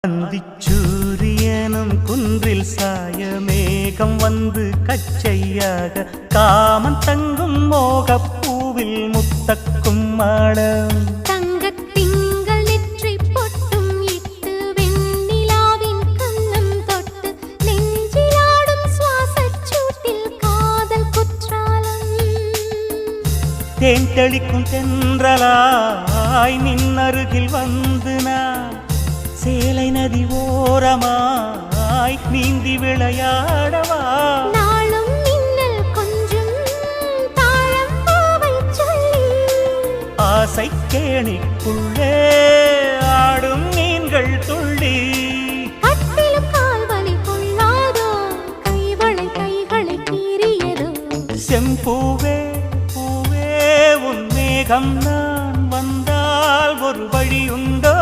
அந்திச்சூரியனும் குன்றில் சாய மேகம் வந்து கச்சையாக காமன் தங்கும் மோகப்பூவில் முத்தக்கும் மாடம் தங்கத்திங்கள் நெற்றி பொட்டும் இட்டு வெண்ணிலாவின் கண்ணம் தொட்டு நெஞ்சிலாடும் சுவாசச் சூட்டில் காதல் குற்றாலம் தேன் தெளிக்கும் தென்றலாய் நின்னருகில் வந்து நான் சேலை நதி ஓரமாய் நீந்தி விளையாடவா நாளும் மின்னல் கொஞ்சம் தாழம் பூவை சொல்லி ஆசை கேணிக்குள்ளே ஆடும் மீன்கள் துள்ளி கட்டிலும் கால்வலி கொள்ளாதோ கைகளை கீறியதோ செம்பூவே பூவே உன் மேகம் நான் வந்தால் ஒரு வழி உண்டோ